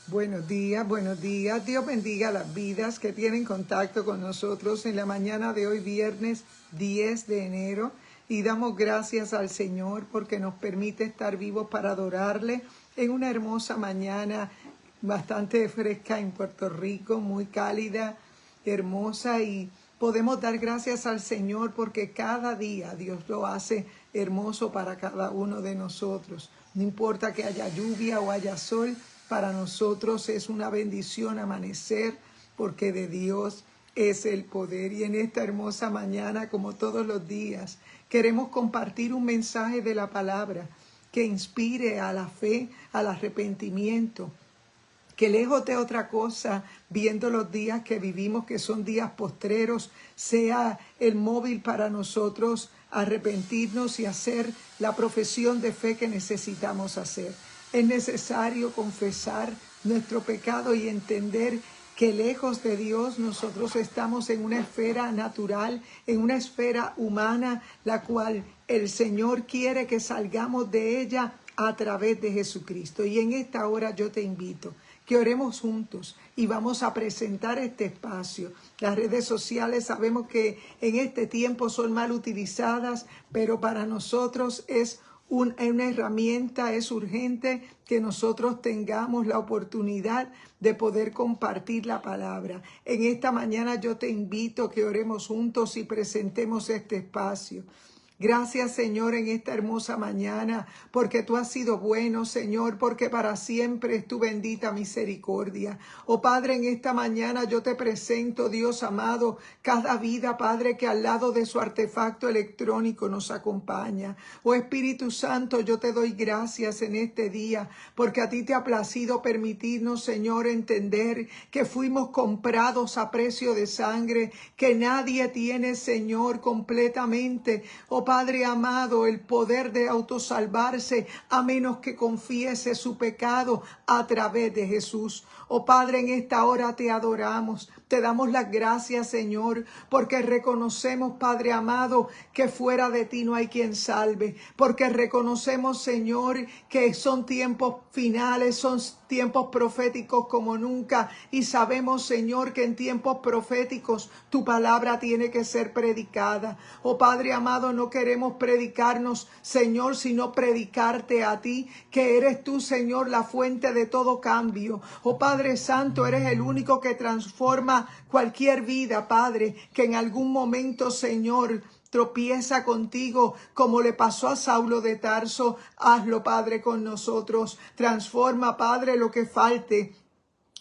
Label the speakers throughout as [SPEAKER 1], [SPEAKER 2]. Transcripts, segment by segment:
[SPEAKER 1] Buenos días, buenos días. Dios bendiga las vidas que tienen contacto con nosotros en la mañana de hoy, viernes 10 de enero. Y damos gracias al Señor porque nos permite estar vivos para adorarle en una hermosa mañana bastante fresca en Puerto Rico, muy cálida, hermosa. Y podemos dar gracias al Señor porque cada día Dios lo hace hermoso para cada uno de nosotros. No importa que haya lluvia o haya sol, para nosotros es una bendición amanecer porque de Dios es el poder. Y en esta hermosa mañana, como todos los días, queremos compartir un mensaje de la palabra que inspire a la fe, al arrepentimiento, que lejos de otra cosa, viendo los días que vivimos, que son días postreros, sea el móvil para nosotros arrepentirnos y hacer la profesión de fe que necesitamos hacer. Es necesario confesar nuestro pecado y entender que lejos de Dios nosotros estamos en una esfera natural, en una esfera humana, la cual el Señor quiere que salgamos de ella a través de Jesucristo. Y en esta hora yo te invito que oremos juntos y vamos a presentar este espacio. Las redes sociales sabemos que en este tiempo son mal utilizadas, pero para nosotros es una herramienta, es urgente que nosotros tengamos la oportunidad de poder compartir la palabra. En esta mañana yo te invito a que oremos juntos y presentemos este espacio. Gracias, Señor, en esta hermosa mañana, porque tú has sido bueno, Señor, porque para siempre es tu bendita misericordia. Oh Padre, en esta mañana yo te presento, Dios amado, cada vida, Padre, que al lado de su artefacto electrónico nos acompaña. Oh Espíritu Santo, yo te doy gracias en este día, porque a ti te ha placido permitirnos, Señor, entender que fuimos comprados a precio de sangre, que nadie tiene, Señor, completamente, oh Padre amado, el poder de autosalvarse a menos que confiese su pecado a través de Jesús. Oh Padre, en esta hora te adoramos, te damos las gracias, Señor, porque reconocemos, Padre amado, que fuera de ti no hay quien salve, porque reconocemos, Señor, que son tiempos finales, son tiempos proféticos como nunca, y sabemos, Señor, que en tiempos proféticos tu palabra tiene que ser predicada. Oh Padre amado, no queremos predicarnos, Señor, sino predicarte a ti, que eres tú, Señor, la fuente de todo cambio. Oh Padre Santo, eres el único que transforma cualquier vida, Padre, que en algún momento, Señor, tropieza contigo, como le pasó a Saulo de Tarso. Hazlo, Padre, con nosotros. Transforma, Padre, lo que falte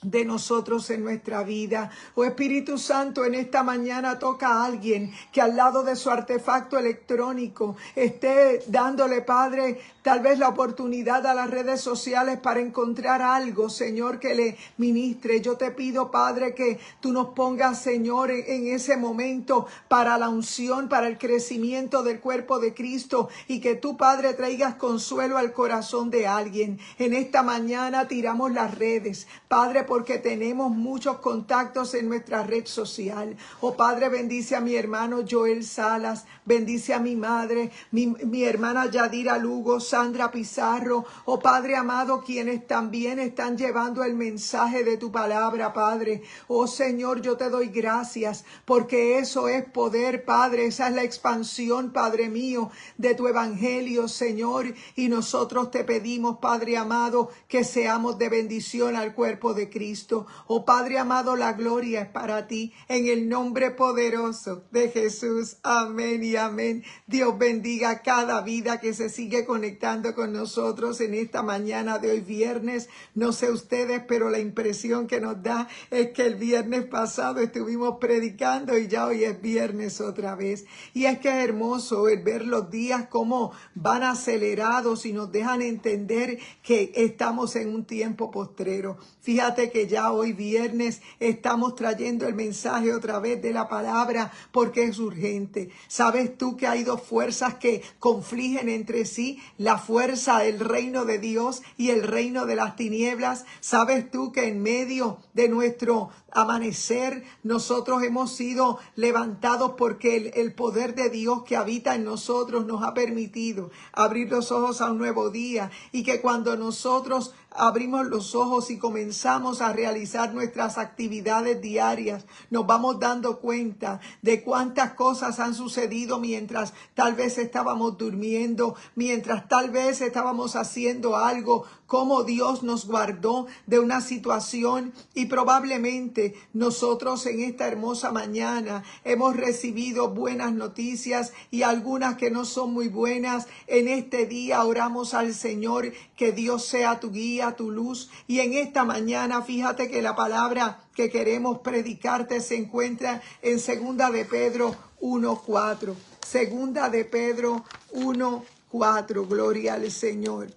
[SPEAKER 1] de nosotros en nuestra vida. Oh Espíritu Santo, en esta mañana toca a alguien que al lado de su artefacto electrónico esté dándole, Padre, tal vez la oportunidad a las redes sociales para encontrar algo, Señor, que le ministre. Yo te pido, Padre, que tú nos pongas, Señor, en ese momento para la unción, para el crecimiento del cuerpo de Cristo, y que tú, Padre, traigas consuelo al corazón de alguien. En esta mañana tiramos las redes, Padre, porque tenemos muchos contactos en nuestra red social. Oh Padre, bendice a mi hermano Joel Salas, bendice a mi madre, mi hermana Yadira Lugo, Sandra Pizarro. Oh Padre amado, quienes también están llevando el mensaje de tu palabra, Padre. Oh Señor, yo te doy gracias, porque eso es poder, Padre. Esa es la expansión, Padre mío, de tu evangelio, Señor. Y nosotros te pedimos, Padre amado, que seamos de bendición al cuerpo de Cristo. Oh Padre amado, la gloria es para ti, en el nombre poderoso de Jesús. Amén y amén. Dios bendiga a cada vida que se sigue conectando con nosotros en esta mañana de hoy, viernes. No sé ustedes, pero la impresión que nos da es que el viernes pasado estuvimos predicando y ya hoy es viernes otra vez. Y es que es hermoso el ver los días como van acelerados y nos dejan entender que estamos en un tiempo postrero. Fíjate que ya hoy viernes estamos trayendo el mensaje otra vez de la palabra porque es urgente. ¿Sabes tú que hay dos fuerzas que confligen entre sí? La fuerza del reino de Dios y el reino de las tinieblas. ¿Sabes tú que en medio de nuestro amanecer nosotros hemos sido levantados porque el poder de Dios que habita en nosotros nos ha permitido abrir los ojos a un nuevo día, y que cuando nosotros abrimos los ojos y comenzamos a realizar nuestras actividades diarias, nos vamos dando cuenta de cuántas cosas han sucedido mientras tal vez estábamos durmiendo, mientras tal vez estábamos haciendo algo, cómo Dios nos guardó de una situación, y probablemente nosotros en esta hermosa mañana hemos recibido buenas noticias y algunas que no son muy buenas. En este día oramos al Señor que Dios sea tu guía, tu luz, y en esta mañana fíjate que la palabra que queremos predicarte se encuentra en Segunda de Pedro 1:4. Segunda de Pedro 1:4. Gloria al Señor.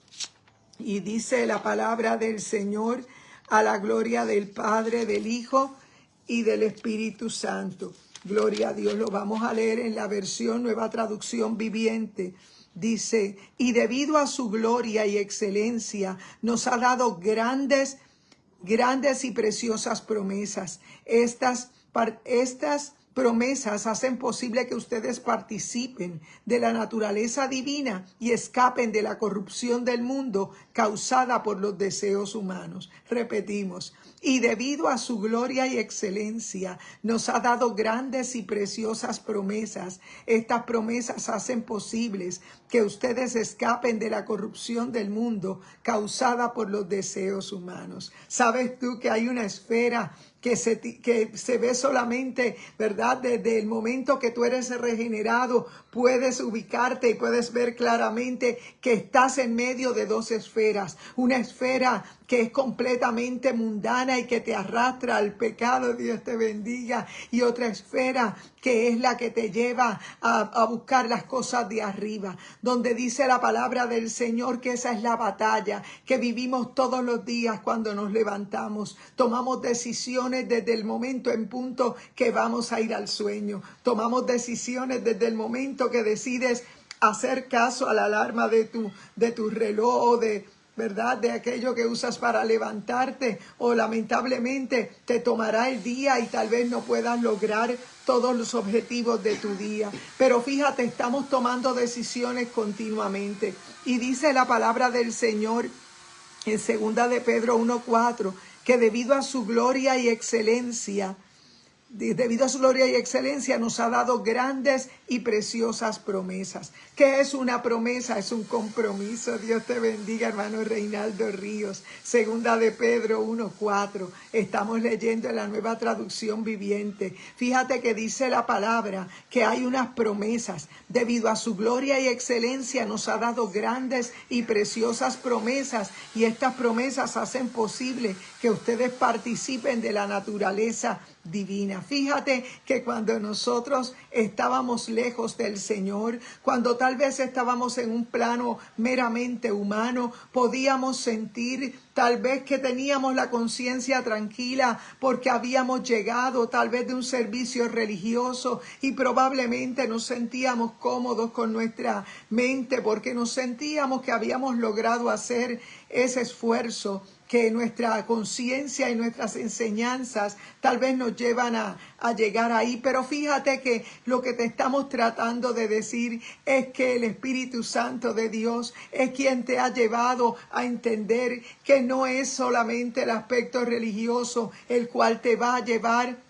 [SPEAKER 1] Y dice la palabra del Señor, a la gloria del Padre, del Hijo y del Espíritu Santo. Gloria a Dios. Lo vamos a leer en la versión Nueva Traducción Viviente. Dice, y debido a su gloria y excelencia, nos ha dado grandes y preciosas promesas. Estas promesas hacen posible que ustedes participen de la naturaleza divina y escapen de la corrupción del mundo causada por los deseos humanos. Repetimos, y debido a su gloria y excelencia nos ha dado grandes y preciosas promesas. Estas promesas hacen posibles que ustedes escapen de la corrupción del mundo causada por los deseos humanos. ¿Sabes tú que hay una esfera que se ve solamente, ¿verdad? Desde el momento que tú eres regenerado, puedes ubicarte y puedes ver claramente que estás en medio de dos esferas. Una esfera que es completamente mundana y que te arrastra al pecado, Dios te bendiga. Y otra esfera que es la que te lleva a buscar las cosas de arriba, donde dice la palabra del Señor que esa es la batalla que vivimos todos los días cuando nos levantamos. Tomamos decisiones desde el momento en punto que vamos a ir al sueño. Tomamos decisiones desde el momento que decides hacer caso a la alarma de tu reloj, ¿verdad? De aquello que usas para levantarte, o lamentablemente te tomará el día y tal vez no puedas lograr todos los objetivos de tu día. Pero fíjate, estamos tomando decisiones continuamente. Y dice la palabra del Señor en Segunda de Pedro 1:4, que debido a su gloria y excelencia, nos ha dado grandes y preciosas promesas. ¿Qué es una promesa? Es un compromiso. Dios te bendiga, hermano Reinaldo Ríos. Segunda de Pedro 1:4. Estamos leyendo en la Nueva Traducción Viviente. Fíjate que dice la palabra que hay unas promesas. Debido a su gloria y excelencia nos ha dado grandes y preciosas promesas, y estas promesas hacen posible que ustedes participen de la naturaleza divina. Fíjate que cuando nosotros estábamos lejos del Señor, cuando tal vez estábamos en un plano meramente humano, podíamos sentir tal vez que teníamos la conciencia tranquila porque habíamos llegado tal vez de un servicio religioso, y probablemente nos sentíamos cómodos con nuestra mente porque nos sentíamos que habíamos logrado hacer ese esfuerzo que nuestra conciencia y nuestras enseñanzas tal vez nos llevan a llegar ahí. Pero fíjate que lo que te estamos tratando de decir es que el Espíritu Santo de Dios es quien te ha llevado a entender que no es solamente el aspecto religioso el cual te va a llevar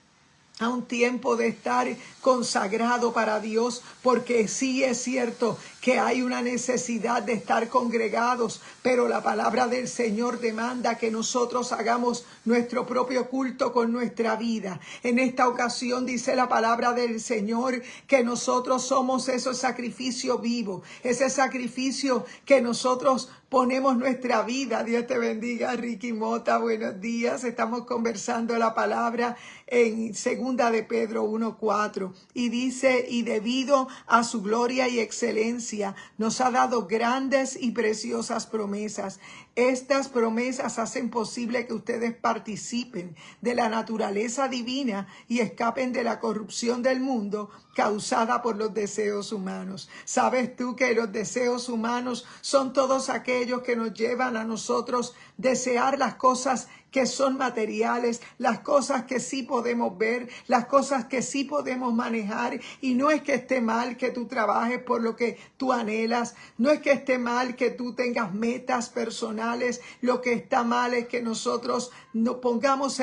[SPEAKER 1] a un tiempo de estar consagrado para Dios, porque sí es cierto que hay una necesidad de estar congregados, pero la palabra del Señor demanda que nosotros hagamos nuestro propio culto con nuestra vida. En esta ocasión dice la palabra del Señor que nosotros somos ese sacrificio vivo, ese sacrificio que nosotros ponemos nuestra vida. Dios te bendiga, Ricky Mota, buenos días. Estamos conversando la palabra en Segunda de Pedro 1:4, y dice, y debido a su gloria y excelencia nos ha dado grandes y preciosas promesas. Estas promesas hacen posible que ustedes participen de la naturaleza divina y escapen de la corrupción del mundo causada por los deseos humanos. ¿Sabes tú que los deseos humanos son todos aquellos que nos llevan a nosotros desear las cosas que son materiales, las cosas que sí podemos ver, las cosas que sí podemos manejar. Y no es que esté mal que tú trabajes por lo que tú anhelas, no es que esté mal que tú tengas metas personales. Lo que está mal es que nosotros no pongamos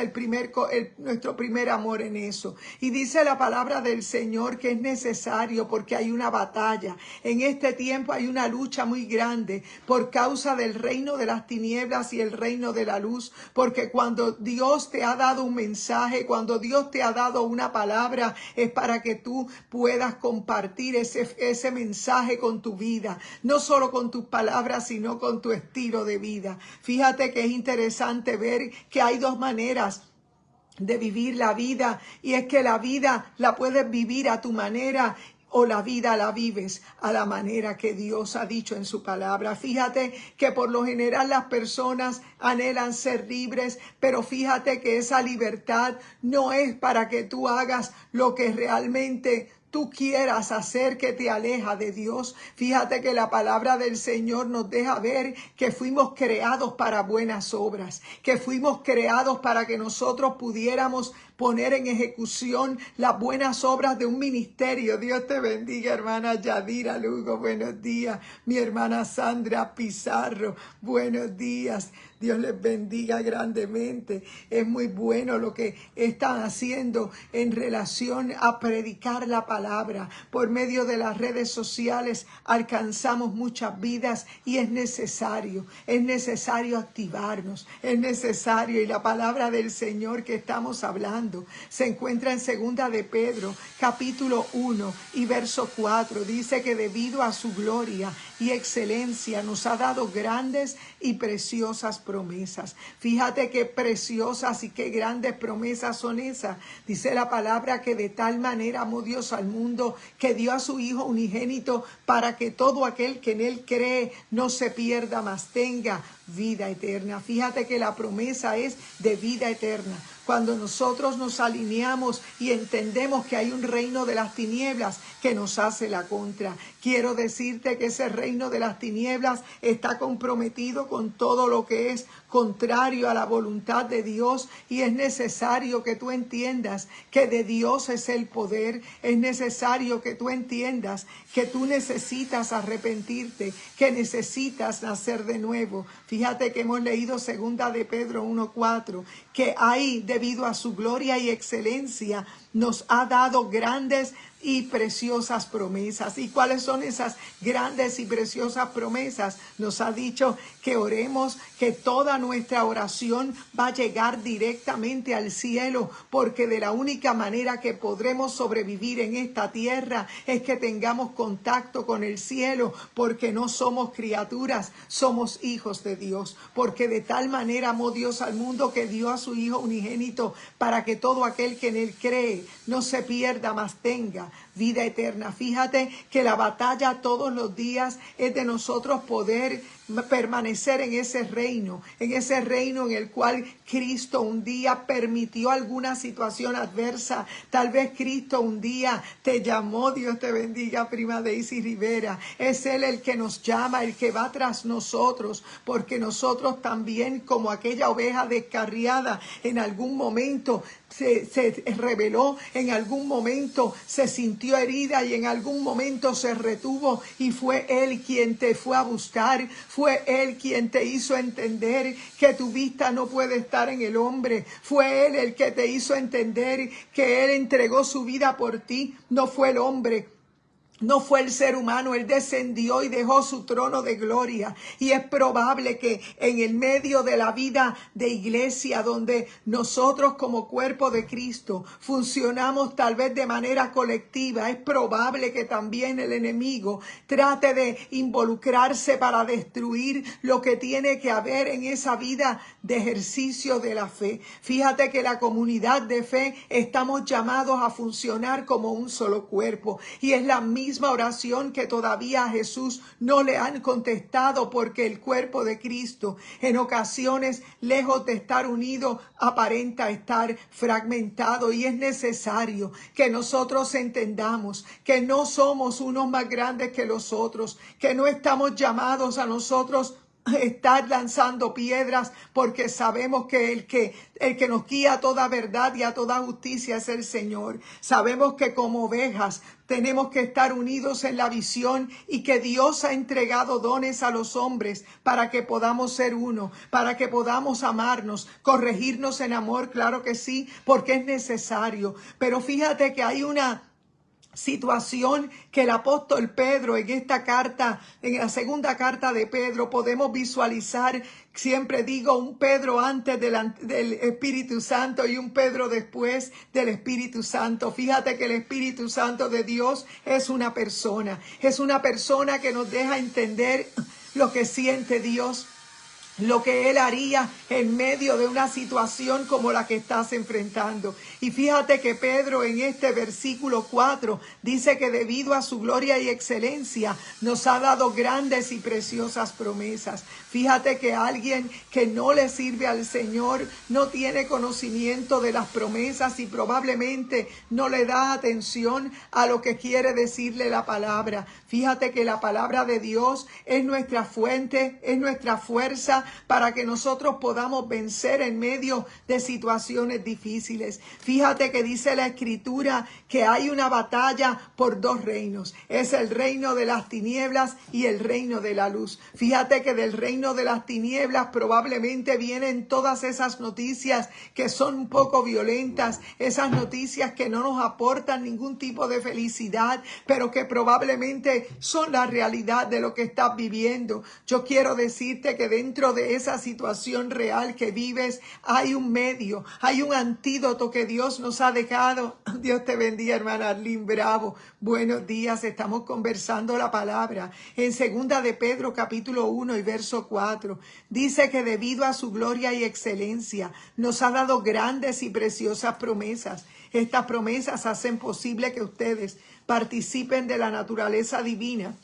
[SPEAKER 1] nuestro primer amor en eso. Y dice la palabra del Señor que es necesario, porque hay una batalla. En este tiempo hay una lucha muy grande por causa del reino de las tinieblas y el reino de la luz. Porque cuando Dios te ha dado un mensaje, cuando Dios te ha dado una palabra, es para que tú puedas compartir ese mensaje con tu vida. No solo con tus palabras, sino con tu estilo de vida. Fíjate que es interesante ver que hay dos maneras de vivir la vida, y es que la vida la puedes vivir a tu manera, o la vida la vives a la manera que Dios ha dicho en su palabra. Fíjate que por lo general las personas anhelan ser libres, pero fíjate que esa libertad no es para que tú hagas lo que realmente tú quieras hacer, que te aleja de Dios. Fíjate que la palabra del Señor nos deja ver que fuimos creados para buenas obras, que fuimos creados para que nosotros pudiéramos poner en ejecución las buenas obras de un ministerio. Dios te bendiga, hermana Yadira Lugo, buenos días. Mi hermana Sandra Pizarro, buenos días. Dios les bendiga grandemente. Es muy bueno lo que están haciendo en relación a predicar la palabra. Por medio de las redes sociales alcanzamos muchas vidas, y es necesario activarnos, es necesario. Y la palabra del Señor que estamos hablando se encuentra en 2 de Pedro, capítulo 1 y verso 4. Dice que debido a su gloria y excelencia nos ha dado grandes y preciosas promesas. Fíjate qué preciosas y qué grandes promesas son esas. Dice la palabra que de tal manera amó Dios al mundo que dio a su Hijo unigénito, para que todo aquel que en él cree no se pierda, mas tenga vida eterna. Fíjate que la promesa es de vida eterna. Cuando nosotros nos alineamos y entendemos que hay un reino de las tinieblas que nos hace la contra. Quiero decirte que ese reino de las tinieblas está comprometido con todo lo que es contrario a la voluntad de Dios, y es necesario que tú entiendas que de Dios es el poder. Es necesario que tú entiendas que tú necesitas arrepentirte, que necesitas nacer de nuevo. Fíjate que hemos leído 2 de Pedro 1:4, que ahí, debido a su gloria y excelencia, nos ha dado grandes y preciosas promesas. ¿Y cuáles son esas grandes y preciosas promesas? Nos ha dicho que oremos, que toda nuestra oración va a llegar directamente al cielo, porque de la única manera que podremos sobrevivir en esta tierra es que tengamos contacto con el cielo, porque no somos criaturas, somos hijos de Dios. Porque de tal manera amó Dios al mundo que dio a su Hijo unigénito, para que todo aquel que en él cree no se pierda, mas tenga vida eterna. Fíjate que la batalla todos los días es de nosotros poder permanecer en ese reino en el cual Cristo un día permitió alguna situación adversa. Tal vez Cristo un día te llamó. Dios te bendiga, prima Daisy Rivera. Es Él el que nos llama, el que va tras nosotros, porque nosotros también, como aquella oveja descarriada, en algún momento se rebeló, en algún momento se sintió herida, y en algún momento se retuvo, y fue Él quien te fue a buscar, fue Él quien te hizo entender que tu vista no puede estar en el hombre, fue Él el que te hizo entender que Él entregó su vida por ti, no fue el hombre. No fue el ser humano. Él descendió y dejó su trono de gloria. Y es probable que en el medio de la vida de iglesia, donde nosotros como cuerpo de Cristo funcionamos tal vez de manera colectiva, es probable que también el enemigo trate de involucrarse para destruir lo que tiene que haber en esa vida de ejercicio de la fe. Fíjate que la comunidad de fe estamos llamados a funcionar como un solo cuerpo, y es la misma oración que todavía a Jesús no le han contestado, porque el cuerpo de Cristo en ocasiones, lejos de estar unido, aparenta estar fragmentado. Y es necesario que nosotros entendamos que no somos unos más grandes que los otros, que no estamos llamados a nosotros estar lanzando piedras, porque sabemos que el que nos guía a toda verdad y a toda justicia es el Señor. Sabemos que como ovejas tenemos que estar unidos en la visión y que Dios ha entregado dones a los hombres para que podamos ser uno, para que podamos amarnos, corregirnos en amor, claro que sí, porque es necesario. Pero fíjate que hay una situación que el apóstol Pedro en esta carta, en la segunda carta de Pedro, podemos visualizar. Siempre digo, un Pedro antes del Espíritu Santo y un Pedro después del Espíritu Santo. Fíjate que el Espíritu Santo de Dios es una persona que nos deja entender lo que siente Dios, lo que Él haría en medio de una situación como la que estás enfrentando. Y fíjate que Pedro en este versículo 4 dice que debido a su gloria y excelencia nos ha dado grandes y preciosas promesas. Fíjate que alguien que no le sirve al Señor no tiene conocimiento de las promesas y probablemente no le da atención a lo que quiere decirle la palabra. Fíjate que la palabra de Dios es nuestra fuente, es nuestra fuerza para que nosotros podamos vencer en medio de situaciones difíciles. Fíjate que dice la Escritura que hay una batalla por dos reinos. Es el reino de las tinieblas y el reino de la luz. Fíjate que del reino de las tinieblas probablemente vienen todas esas noticias que son un poco violentas, esas noticias que no nos aportan ningún tipo de felicidad, pero que probablemente son la realidad de lo que estás viviendo. Yo quiero decirte que dentro de esa situación real que vives hay un medio, hay un antídoto que Dios nos ha dejado. Dios te bendiga, hermana Arlene Bravo. Buenos días, estamos conversando la palabra. En segunda de Pedro capítulo 1 y verso 4 dice que debido a su gloria y excelencia nos ha dado grandes y preciosas promesas. Estas promesas hacen posible que ustedes participen de la naturaleza divina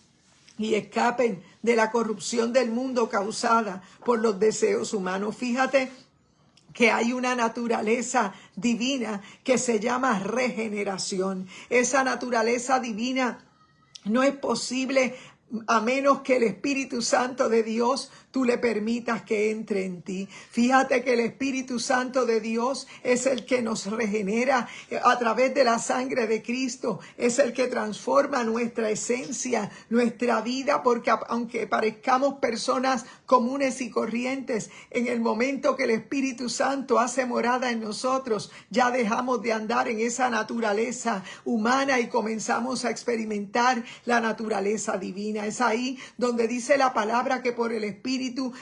[SPEAKER 1] y escapen de la corrupción del mundo causada por los deseos humanos. Fíjate que hay una naturaleza divina que se llama regeneración. Esa naturaleza divina no es posible a menos que el Espíritu Santo de Dios tú le permitas que entre en ti. Fíjate que el Espíritu Santo de Dios es el que nos regenera a través de la sangre de Cristo. Es el que transforma nuestra esencia, nuestra vida, porque aunque parezcamos personas comunes y corrientes, en el momento que el Espíritu Santo hace morada en nosotros, ya dejamos de andar en esa naturaleza humana y comenzamos a experimentar la naturaleza divina. Es ahí donde dice la palabra que por el Espíritu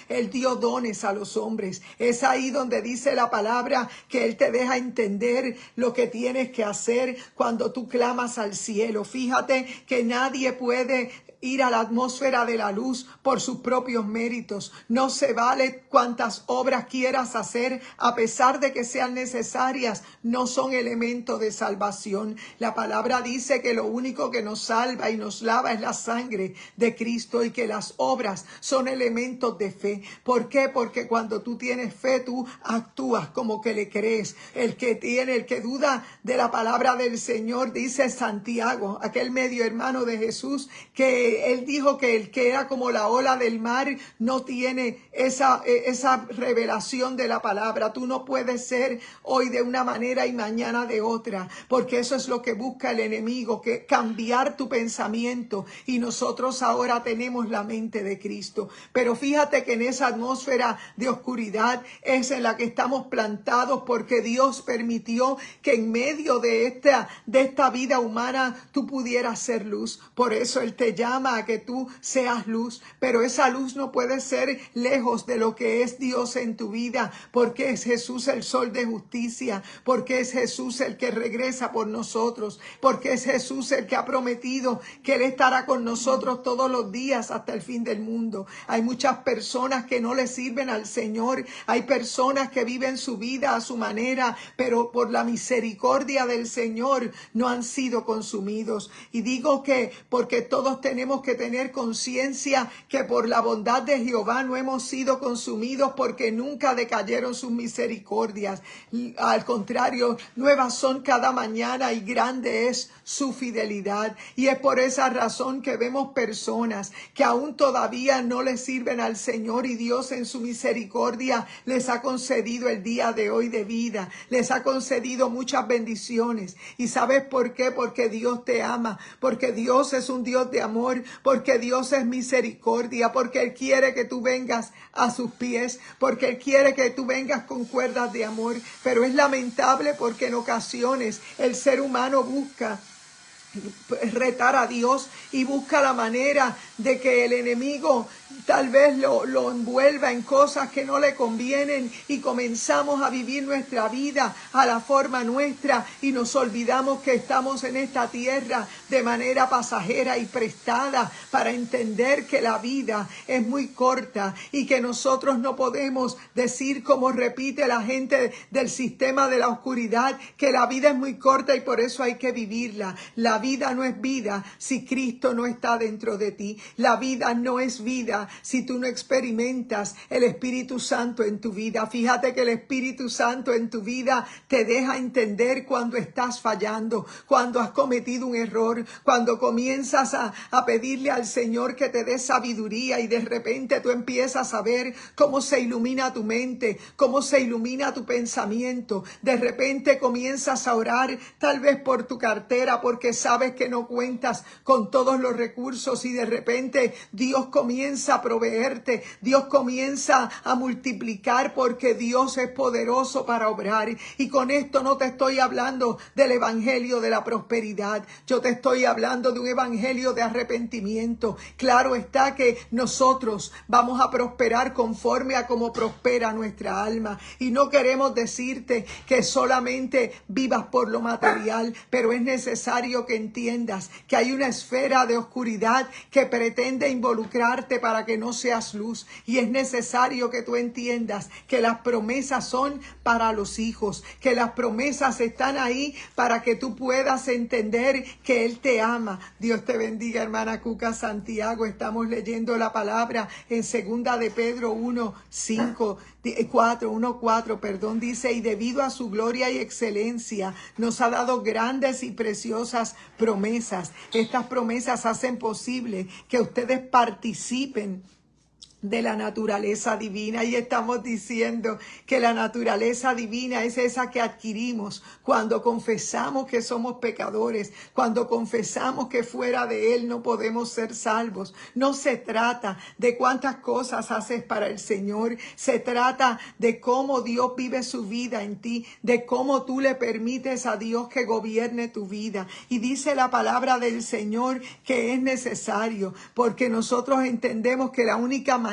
[SPEAKER 1] Él dio dones a los hombres. Es ahí donde dice la palabra que Él te deja entender lo que tienes que hacer cuando tú clamas al cielo. Fíjate que nadie puede ir a la atmósfera de la luz por sus propios méritos. No se vale cuantas obras quieras hacer, a pesar de que sean necesarias, no son elementos de salvación. La palabra dice que lo único que nos salva y nos lava es la sangre de Cristo y que las obras son elementos de fe. ¿Por qué? Porque cuando tú tienes fe, tú actúas como que le crees. El que duda de la palabra del Señor, dice Santiago, aquel medio hermano de Jesús, que él dijo que el que era como la ola del mar no tiene esa revelación de la palabra. Tú no puedes ser hoy de una manera y mañana de otra, porque eso es lo que busca el enemigo, que cambiar tu pensamiento, y nosotros ahora tenemos la mente de Cristo. Pero fíjate que en esa atmósfera de oscuridad es en la que estamos plantados, porque Dios permitió que en medio de esta vida humana tú pudieras ser luz. Por eso Él te llama a que tú seas luz, pero esa luz no puede ser lejos de lo que es Dios en tu vida, porque es Jesús el sol de justicia, porque es Jesús el que regresa por nosotros, porque es Jesús el que ha prometido que Él estará con nosotros todos los días hasta el fin del mundo. Hay muchas personas que no le sirven al Señor, hay personas que viven su vida a su manera, pero por la misericordia del Señor no han sido consumidos. Y digo que porque todos tenemos tenemos que tener conciencia que por la bondad de Jehová no hemos sido consumidos, porque nunca decayeron sus misericordias. Al contrario, nuevas son cada mañana y grande es su fidelidad. Y es por esa razón que vemos personas que aún todavía no le sirven al Señor, y Dios en su misericordia les ha concedido el día de hoy de vida, les ha concedido muchas bendiciones. ¿Y sabes por qué? Porque Dios te ama, porque Dios es un Dios de amor, porque Dios es misericordia, porque Él quiere que tú vengas a sus pies, porque Él quiere que tú vengas con cuerdas de amor. Pero es lamentable porque en ocasiones el ser humano busca retar a Dios y busca la manera de que el enemigo tal vez lo envuelva en cosas que no le convienen, y comenzamos a vivir nuestra vida a la forma nuestra y nos olvidamos que estamos en esta tierra de manera pasajera y prestada, para entender que la vida es muy corta y que nosotros no podemos decir, como repite la gente del sistema de la oscuridad, que la vida es muy corta y por eso hay que vivirla. La vida no es vida si Cristo no está dentro de ti. La vida no es vida si tú no experimentas el Espíritu Santo en tu vida. Fíjate que el Espíritu Santo en tu vida te deja entender cuando estás fallando, cuando has cometido un error, cuando comienzas a pedirle al Señor que te dé sabiduría, y de repente tú empiezas a ver cómo se ilumina tu mente, cómo se ilumina tu pensamiento. De repente comienzas a orar tal vez por tu cartera, porque sabes que no cuentas con todos los recursos, y de repente Dios comienza a proveerte, Dios comienza a multiplicar, porque Dios es poderoso para obrar. Y con esto no te estoy hablando del evangelio de la prosperidad, yo te estoy hablando de un evangelio de arrepentimiento. Claro está que nosotros vamos a prosperar conforme a como prospera nuestra alma, y no queremos decirte que solamente vivas por lo material, pero es necesario que entiendas que hay una esfera de oscuridad que pretende involucrarte para que no seas luz, y es necesario que tú entiendas que las promesas son para los hijos, que las promesas están ahí para que tú puedas entender que Él te ama. Dios te bendiga, hermana Cuca Santiago. Estamos leyendo la palabra en segunda de Pedro 1:4, perdón, dice: y debido a su gloria y excelencia nos ha dado grandes y preciosas promesas. Estas promesas hacen posible que ustedes participen de la naturaleza divina, y estamos diciendo que la naturaleza divina es esa que adquirimos cuando confesamos que somos pecadores, cuando confesamos que fuera de Él no podemos ser salvos. No se trata de cuántas cosas haces para el Señor, se trata de cómo Dios vive su vida en ti, de cómo tú le permites a Dios que gobierne tu vida. Y dice la palabra del Señor que es necesario, porque nosotros entendemos que la única manera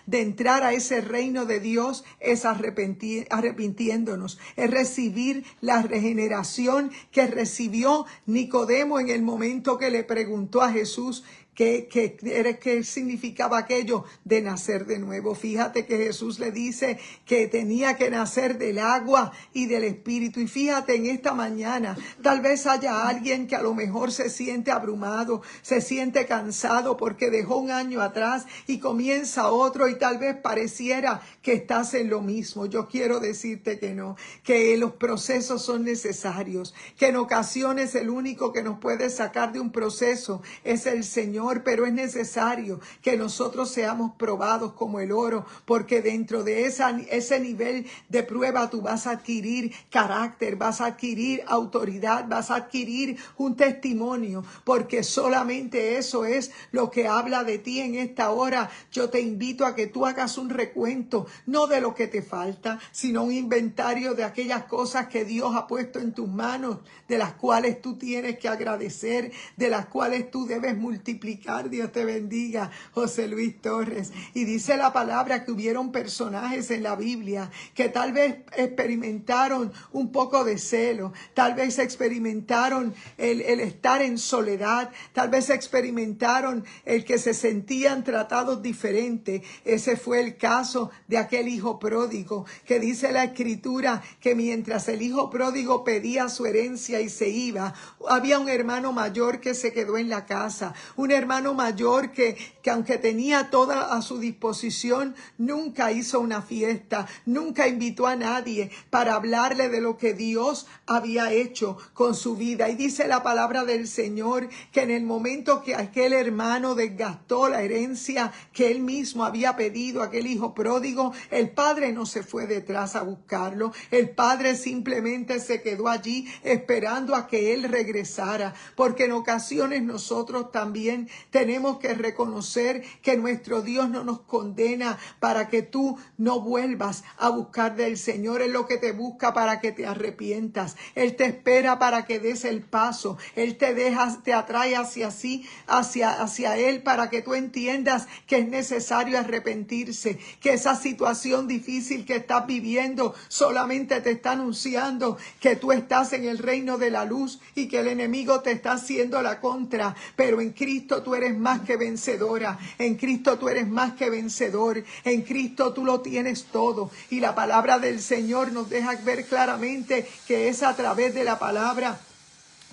[SPEAKER 1] de entrar a ese reino de Dios es arrepintiéndonos, es recibir la regeneración que recibió Nicodemo en el momento que le preguntó a Jesús ¿qué significaba aquello de nacer de nuevo? Fíjate que Jesús le dice que tenía que nacer del agua y del Espíritu. Y fíjate, en esta mañana tal vez haya alguien que a lo mejor se siente abrumado, se siente cansado porque dejó un año atrás y comienza otro, y tal vez pareciera que estás en lo mismo. Yo quiero decirte que no, que los procesos son necesarios, que en ocasiones el único que nos puede sacar de un proceso es el Señor. Pero es necesario que nosotros seamos probados como el oro, porque dentro de ese nivel de prueba tú vas a adquirir carácter, vas a adquirir autoridad, vas a adquirir un testimonio, porque solamente eso es lo que habla de ti en esta hora. Yo te invito a que tú hagas un recuento, no de lo que te falta, sino un inventario de aquellas cosas que Dios ha puesto en tus manos, de las cuales tú tienes que agradecer, de las cuales tú debes multiplicar. Dios te bendiga, José Luis Torres. Y dice la palabra que hubieron personajes en la Biblia que tal vez experimentaron un poco de celo, tal vez experimentaron el estar en soledad, tal vez experimentaron el que se sentían tratados diferente. Ese fue el caso de aquel hijo pródigo, que dice la Escritura que mientras el hijo pródigo pedía su herencia y se iba, había un hermano mayor que se quedó en la casa, un hermano hermano mayor que aunque tenía toda a su disposición, nunca hizo una fiesta, nunca invitó a nadie para hablarle de lo que Dios había hecho con su vida. Y dice la palabra del Señor que en el momento que aquel hermano desgastó la herencia que él mismo había pedido, aquel hijo pródigo, el padre no se fue detrás a buscarlo. El padre simplemente se quedó allí esperando a que él regresara, porque en ocasiones nosotros también tenemos que reconocer que nuestro Dios no nos condena para que tú no vuelvas a buscar del Señor. Es lo que te busca para que te arrepientas. Él te espera para que des el paso. Él te atrae hacia Él para que tú entiendas que es necesario arrepentirse, que esa situación difícil que estás viviendo solamente te está anunciando que tú estás en el reino de la luz y que el enemigo te está haciendo la contra, pero en Cristo tú eres más que vencedora, en Cristo tú eres más que vencedor, en Cristo tú lo tienes todo. Y la palabra del Señor nos deja ver claramente que es a través de la palabra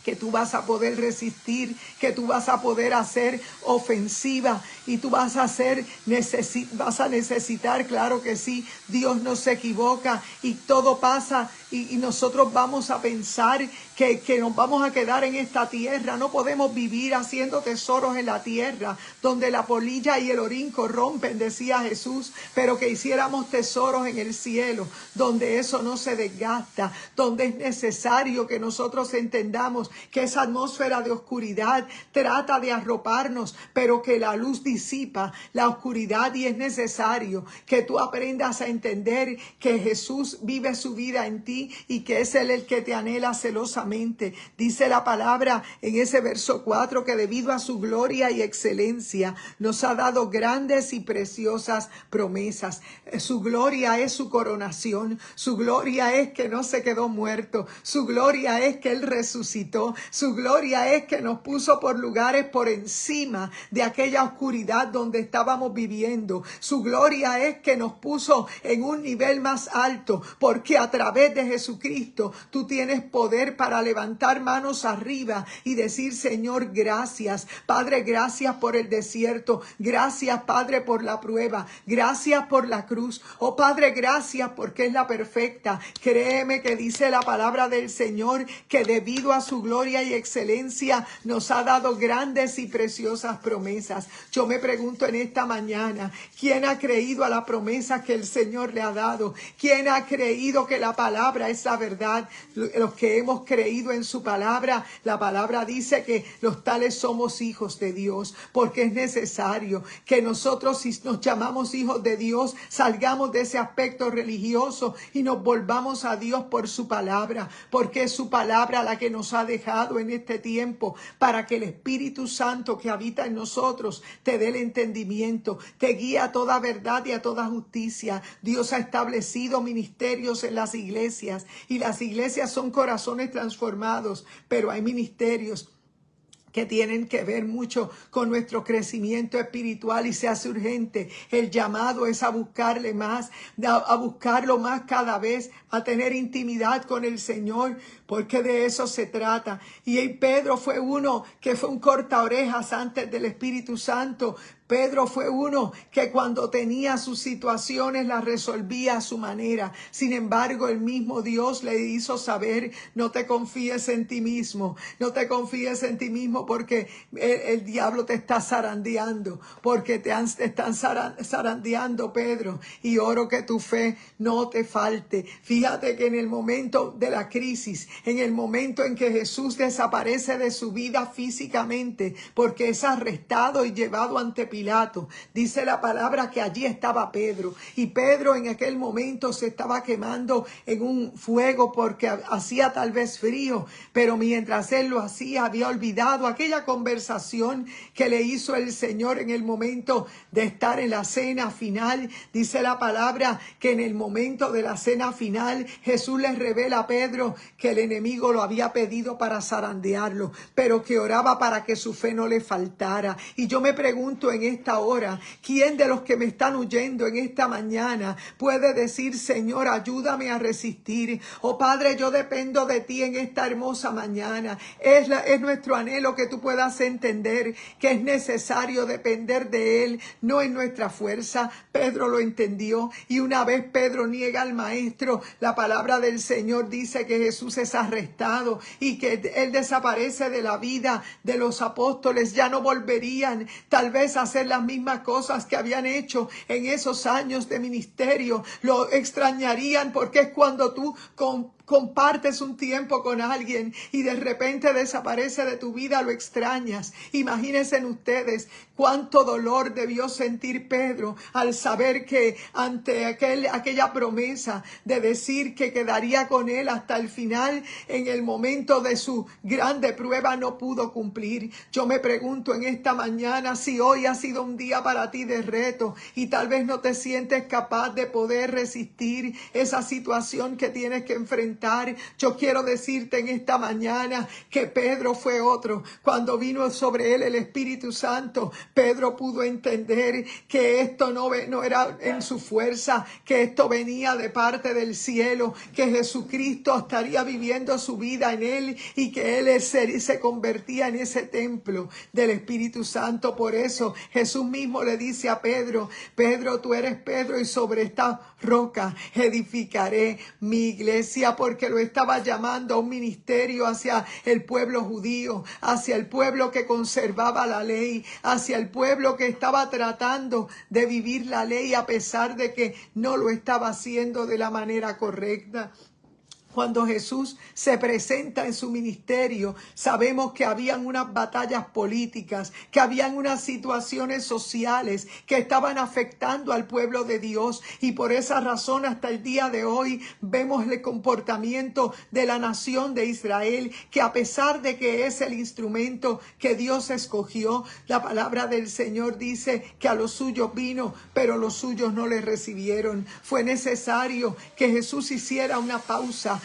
[SPEAKER 1] que tú vas a poder resistir, que tú vas a poder hacer ofensiva y tú vas a necesitar, claro que sí, Dios no se equivoca y todo pasa y nosotros vamos a pensar que nos vamos a quedar en esta tierra. No podemos vivir haciendo tesoros en la tierra donde la polilla y el orín corrompen, decía Jesús, pero que hiciéramos tesoros en el cielo, donde eso no se desgasta, donde es necesario que nosotros entendamos que esa atmósfera de oscuridad trata de arroparnos, pero que la luz disipa la oscuridad y es necesario que tú aprendas a entender que Jesús vive su vida en ti y que es Él el que te anhela celosamente. Dice la palabra en ese verso 4 que debido a su gloria y excelencia nos ha dado grandes y preciosas promesas. Su gloria es su coronación, su gloria es que no se quedó muerto, su gloria es que Él resucitó, su gloria es que nos puso por lugares por encima de aquella oscuridad donde estábamos viviendo. Su gloria es que nos puso en un nivel más alto, porque a través de Jesucristo tú tienes poder para levantar manos arriba y decir: Señor, gracias. Padre, gracias por el desierto. Gracias, Padre, por la prueba. Gracias por la cruz. Oh, Padre, gracias porque es la perfecta. Créeme que dice la palabra del Señor que debido a su gloria y excelencia nos ha dado grandes y preciosas promesas. Yo me pregunto en esta mañana, ¿quién ha creído a la promesa que el Señor le ha dado? ¿Quién ha creído que la palabra es la verdad? Los que hemos creído en su palabra, la palabra dice que los tales somos hijos de Dios, porque es necesario que nosotros, si nos llamamos hijos de Dios, salgamos de ese aspecto religioso y nos volvamos a Dios por su palabra, porque es su palabra la que nos ha dejado en este tiempo para que el Espíritu Santo que habita en nosotros te dé el entendimiento, te guía a toda verdad y a toda justicia. Dios ha establecido ministerios en las iglesias y las iglesias son corazones transformados, pero hay ministerios que tienen que ver mucho con nuestro crecimiento espiritual y se hace urgente. El llamado es a buscarle más, a buscarlo más cada vez, a tener intimidad con el Señor, porque de eso se trata. Y Pedro fue uno que fue un corta orejas antes del Espíritu Santo. Pedro fue uno que cuando tenía sus situaciones las resolvía a su manera. Sin embargo, el mismo Dios le hizo saber: no te confíes en ti mismo, no te confíes en ti mismo porque el diablo te está zarandeando, porque te están zarandeando, Pedro, y oro que tu fe no te falte. Fíjate que en el momento de la crisis, en el momento en que Jesús desaparece de su vida físicamente, porque es arrestado y llevado ante Pilato, dice la palabra que allí estaba Pedro, y Pedro en aquel momento se estaba quemando en un fuego porque hacía tal vez frío, pero mientras él lo hacía había olvidado aquella conversación que le hizo el Señor en el momento de estar en la cena final. Dice la palabra que en el momento de la cena final Jesús le revela a Pedro que el enemigo lo había pedido para zarandearlo, pero que oraba para que su fe no le faltara. Y yo me pregunto en en esta hora? ¿Quién de los que me están huyendo en esta mañana puede decir, Señor, ayúdame a resistir? Oh Padre, yo dependo de ti en esta hermosa mañana. Es nuestro anhelo que tú puedas entender que es necesario depender de Él, no en nuestra fuerza. Pedro lo entendió, y una vez Pedro niega al maestro, la palabra del Señor dice que Jesús es arrestado y que Él desaparece de la vida de los apóstoles. Ya no volverían tal vez a hacer las mismas cosas que habían hecho en esos años de ministerio. Lo extrañarían, porque es cuando tú compartes un tiempo con alguien y de repente desaparece de tu vida, lo extrañas. Imagínense ustedes cuánto dolor debió sentir Pedro al saber que ante aquella promesa de decir que quedaría con él hasta el final, en el momento de su grande prueba no pudo cumplir. Yo me pregunto en esta mañana si hoy ha sido un día para ti de reto y tal vez no te sientes capaz de poder resistir esa situación que tienes que enfrentar. Yo quiero decirte en esta mañana que Pedro fue otro. Cuando vino sobre él el Espíritu Santo, Pedro pudo entender que esto no era en su fuerza, que esto venía de parte del cielo, que Jesucristo estaría viviendo su vida en él y que él se convertía en ese templo del Espíritu Santo. Por eso Jesús mismo le dice a Pedro, Pedro, tú eres Pedro, y sobre esta roca edificaré mi iglesia, porque lo estaba llamando a un ministerio hacia el pueblo judío, hacia el pueblo que conservaba la ley, hacia el pueblo que estaba tratando de vivir la ley a pesar de que no lo estaba haciendo de la manera correcta. Cuando Jesús se presenta en su ministerio, sabemos que habían unas batallas políticas, que habían unas situaciones sociales que estaban afectando al pueblo de Dios, y por esa razón hasta el día de hoy vemos el comportamiento de la nación de Israel, que a pesar de que es el instrumento que Dios escogió, la palabra del Señor dice que a los suyos vino, pero los suyos no le recibieron. Fue necesario que Jesús hiciera una pausa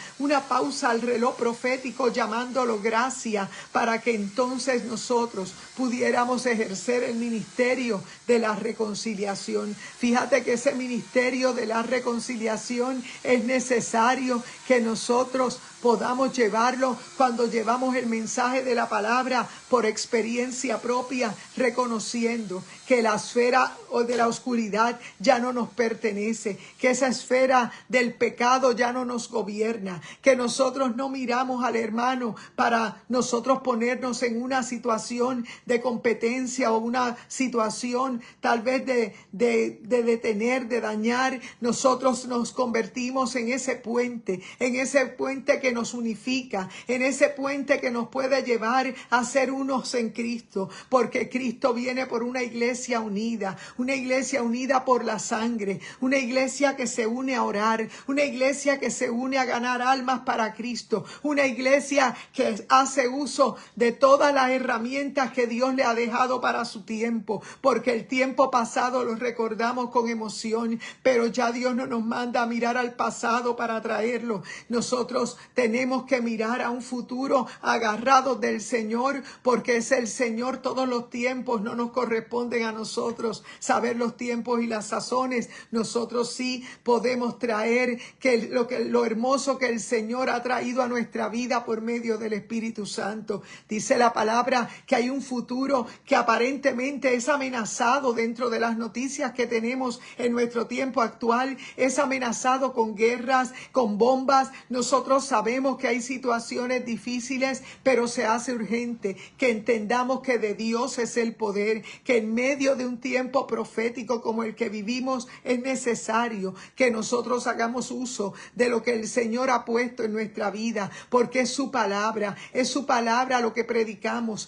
[SPEAKER 1] al reloj profético, llamándolo gracia, para que entonces nosotros pudiéramos ejercer el ministerio de la reconciliación. Fíjate que ese ministerio de la reconciliación es necesario que nosotros podamos llevarlo cuando llevamos el mensaje de la palabra por experiencia propia, reconociendo que la esfera de la oscuridad ya no nos pertenece, que esa esfera del pecado ya no nos gobierna, que nosotros no miramos al hermano para nosotros ponernos en una situación de competencia o una situación tal vez de detener, de dañar. Nosotros nos convertimos en ese puente que nos unifica, en ese puente que nos puede llevar a ser unos en Cristo, porque Cristo viene por una iglesia unida por la sangre, una iglesia que se une a orar, una iglesia que se une a ganar almas para Cristo, una iglesia que hace uso de todas las herramientas que Dios le ha dejado para su tiempo, porque el tiempo pasado lo recordamos con emoción, pero ya Dios no nos manda a mirar al pasado para traerlo. Nosotros tenemos que mirar a un futuro agarrados del Señor, porque es el Señor. Todos los tiempos no nos corresponden a nosotros saber los tiempos y las sazones. Nosotros sí podemos traer lo hermoso que el Señor ha traído a nuestra vida por medio del Espíritu Santo. Dice la palabra que hay un futuro que aparentemente es amenazado dentro de las noticias que tenemos en nuestro tiempo actual. Es amenazado con guerras, con bombas. Nosotros sabemos que hay situaciones difíciles, pero se hace urgente que entendamos que de Dios es el poder, que en medio de un tiempo profético como el que vivimos es necesario que nosotros hagamos uso de lo que el Señor ha puesto en nuestra vida, porque es su palabra lo que predicamos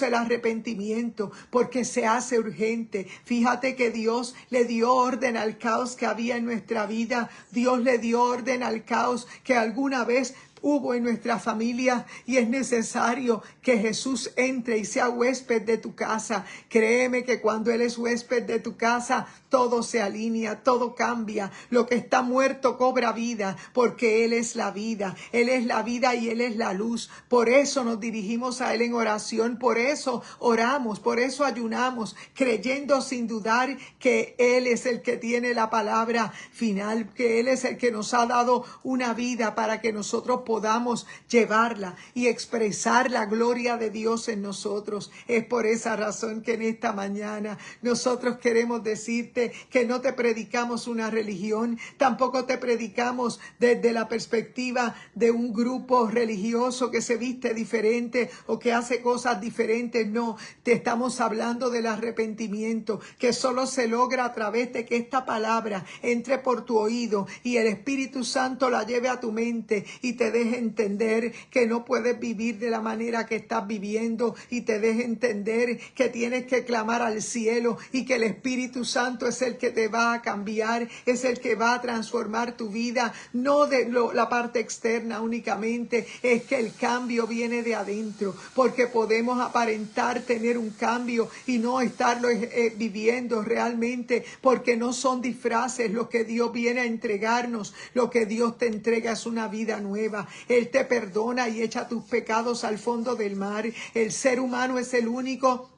[SPEAKER 1] el arrepentimiento, porque se hace urgente. Fíjate que Dios le dio orden al caos que había en nuestra vida. Dios le dio orden al caos que alguna vez hubo en nuestra familia y es necesario que Jesús entre y sea huésped de tu casa. Créeme que cuando Él es huésped de tu casa, todo se alinea, todo cambia. Lo que está muerto cobra vida, porque Él es la vida. Él es la vida y Él es la luz. Por eso nos dirigimos a Él en oración, por eso oramos, por eso ayunamos, creyendo sin dudar que Él es el que tiene la palabra final, que Él es el que nos ha dado una vida para que nosotros podamos llevarla y expresar la gloria de Dios en nosotros. Es por esa razón que en esta mañana nosotros queremos decirte que no te predicamos una religión, tampoco te predicamos desde la perspectiva de un grupo religioso que se viste diferente o que hace cosas diferentes. No, te estamos hablando del arrepentimiento, que solo se logra a través de que esta palabra entre por tu oído y el Espíritu Santo la lleve a tu mente y te deje entender que no puedes vivir de la manera que estás viviendo, y te deje entender que tienes que clamar al cielo y que el Espíritu Santo es el que te va a cambiar, es el que va a transformar tu vida, no de la parte externa únicamente. Es que el cambio viene de adentro, porque podemos aparentar tener un cambio y no estarlo viviendo realmente, porque no son disfraces. Lo que Dios viene a entregarnos, lo que Dios te entrega es una vida nueva. Él te perdona y echa tus pecados al fondo del mar. El ser humano es el único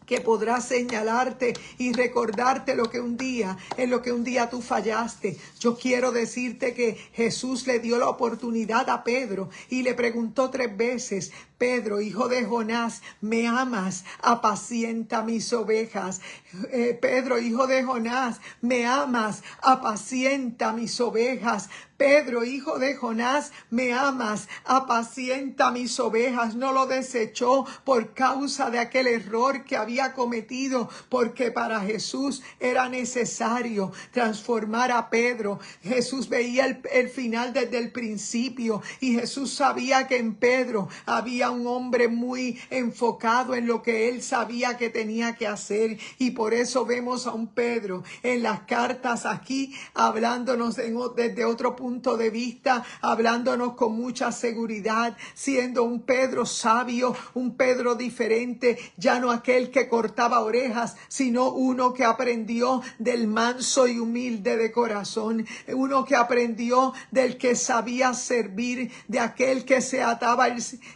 [SPEAKER 1] que podrá señalarte y recordarte en lo que un día tú fallaste. Yo quiero decirte que Jesús le dio la oportunidad a Pedro y le preguntó 3 veces: Pedro, hijo de Jonás, ¿me amas? Apacienta mis ovejas. Pedro, hijo de Jonás, ¿me amas? Apacienta mis ovejas. Pedro, hijo de Jonás, ¿me amas? Apacienta mis ovejas. No lo desechó por causa de aquel error que había cometido, porque para Jesús era necesario transformar a Pedro. Jesús veía el final desde el principio, y Jesús sabía que en Pedro había un hombre muy enfocado en lo que él sabía que tenía que hacer, y por eso vemos a un Pedro en las cartas aquí hablándonos desde otro punto de vista, hablándonos con mucha seguridad, siendo un Pedro sabio, un Pedro diferente, ya no aquel que cortaba orejas, sino uno que aprendió del manso y humilde de corazón, uno que aprendió del que sabía servir, de aquel que se ataba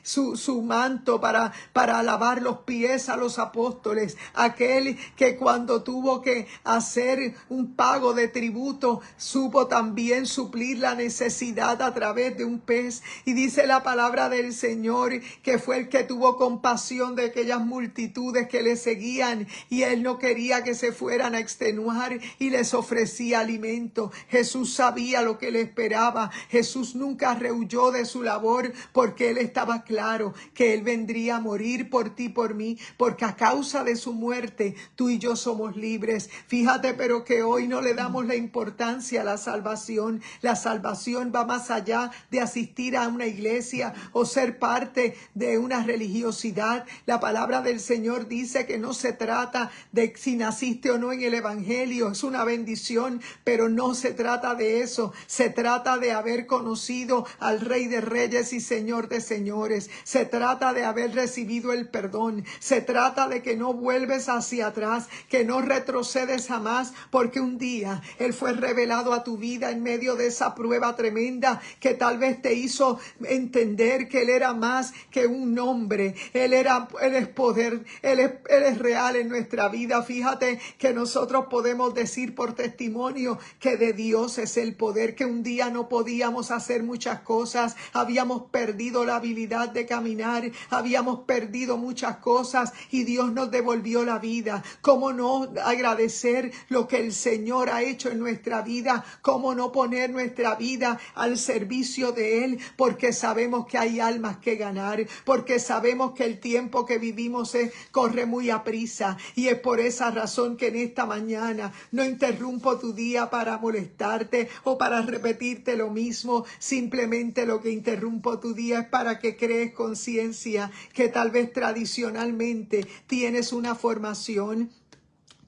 [SPEAKER 1] su manto para lavar los pies a los apóstoles, aquel que cuando tuvo que hacer un pago de tributo, supo también suplir la necesidad a través de un pez. Y dice la palabra del Señor que fue el que tuvo compasión de aquellas multitudes que le seguían, y él no quería que se fueran a extenuar y les ofrecía alimento. Jesús sabía lo que le esperaba. Jesús nunca rehuyó de su labor, porque él estaba claro que él vendría a morir por ti, por mí, porque a causa de su muerte tú y yo somos libres. Fíjate, pero que hoy no le damos la importancia a la salvación. La salvación va más allá de asistir a una iglesia o ser parte de una religiosidad. La palabra del Señor dice que no se trata de si naciste o no en el evangelio, es una bendición, pero no se trata de eso. Se trata de haber conocido al Rey de Reyes y Señor de Señores. Se trata de haber recibido el perdón. Se trata de que no vuelves hacia atrás, que no retrocedes jamás, porque un día Él fue revelado a tu vida en medio de esa prueba tremenda que tal vez te hizo entender que Él era más que un nombre. Él es poder, Él es real en nuestra vida. Fíjate que nosotros podemos decir por testimonio que de Dios es el poder, que un día no podíamos hacer muchas cosas, habíamos perdido la habilidad de caminar, habíamos perdido muchas cosas y Dios nos devolvió la vida. ¿Cómo no agradecer lo que el Señor ha hecho en nuestra vida? ¿Cómo no poner nuestra vida al servicio de Él? Porque sabemos que hay almas que ganar, porque sabemos que el tiempo que vivimos corre muy aprisa, y es por esa razón que en esta mañana no interrumpo tu día para molestarte o para repetirte lo mismo. Simplemente lo que interrumpo tu día es para que crees conciencia que tal vez tradicionalmente tienes una formación,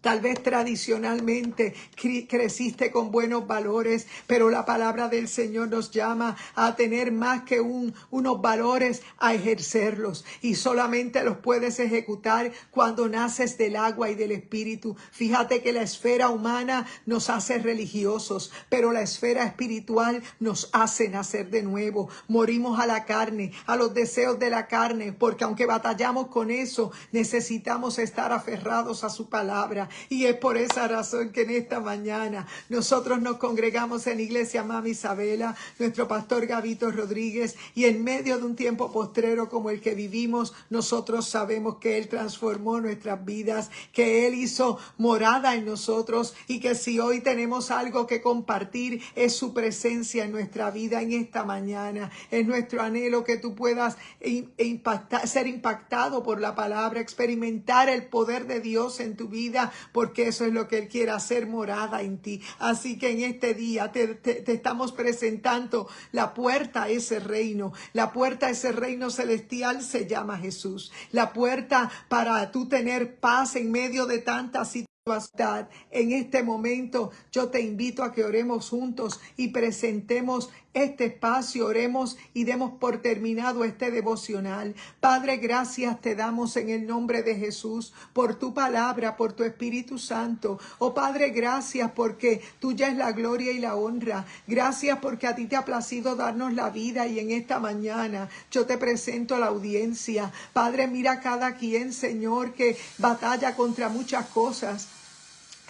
[SPEAKER 1] Tal vez tradicionalmente creciste con buenos valores, pero la palabra del Señor nos llama a tener más que unos valores, a ejercerlos. Y solamente los puedes ejecutar cuando naces del agua y del Espíritu. Fíjate que la esfera humana nos hace religiosos, pero la esfera espiritual nos hace nacer de nuevo. Morimos a la carne, a los deseos de la carne, porque aunque batallamos con eso, necesitamos estar aferrados a su palabra. Y es por esa razón que en esta mañana nosotros nos congregamos en Iglesia Mami Isabela, nuestro pastor Gabito Rodríguez, y en medio de un tiempo postrero como el que vivimos, nosotros sabemos que Él transformó nuestras vidas, que Él hizo morada en nosotros y que si hoy tenemos algo que compartir es su presencia en nuestra vida en esta mañana. Es nuestro anhelo que tú puedas ser impactado por la palabra, experimentar el poder de Dios en tu vida, porque eso es lo que Él quiere hacer morada en ti. Así que en este día te estamos presentando la puerta a ese reino. La puerta a ese reino celestial se llama Jesús. La puerta para tú tener paz en medio de tantas situaciones. En este momento yo te invito a que oremos juntos y presentemos este espacio, oremos y demos por terminado este devocional. Padre, gracias te damos en el nombre de Jesús por tu palabra, por tu Espíritu Santo. Oh Padre, gracias porque tuya es la gloria y la honra. Gracias porque a ti te ha placido darnos la vida y en esta mañana yo te presento a la audiencia. Padre, mira a cada quien, Señor, que batalla contra muchas cosas.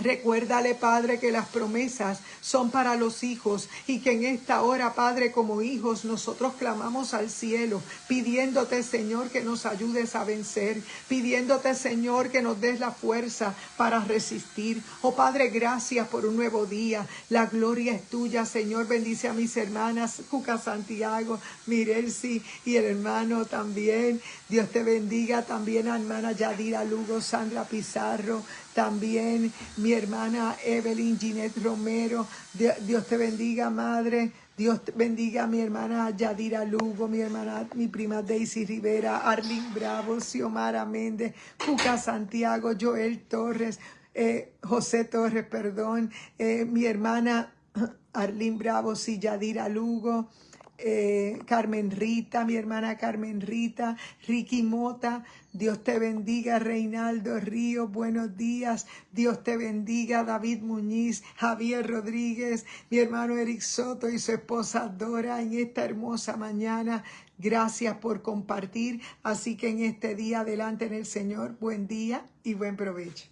[SPEAKER 1] Recuérdale, Padre, que las promesas son para los hijos y que en esta hora, Padre, como hijos, nosotros clamamos al cielo, pidiéndote, Señor, que nos ayudes a vencer, pidiéndote, Señor, que nos des la fuerza para resistir. Oh, Padre, gracias por un nuevo día. La gloria es tuya, Señor. Bendice a mis hermanas, Cuca Santiago, Mirelsi y el hermano también. Dios te bendiga también a hermana Yadira Lugo, Sandra Pizarro, también mi hermana Evelyn Ginette Romero. Dios te bendiga, madre. Dios te bendiga a mi hermana Yadira Lugo, mi prima Daisy Rivera, Arlene Bravo, Xiomara Méndez, Cuca Santiago, Joel Torres, José Torres, perdón, mi hermana Arlene Bravo, sí, Yadira Lugo. Carmen Rita, mi hermana Carmen Rita, Ricky Mota, Dios te bendiga, Reinaldo Ríos, buenos días, Dios te bendiga, David Muñiz, Javier Rodríguez, mi hermano Eric Soto y su esposa Dora en esta hermosa mañana. Gracias por compartir, así que en este día adelante en el Señor, buen día y buen provecho.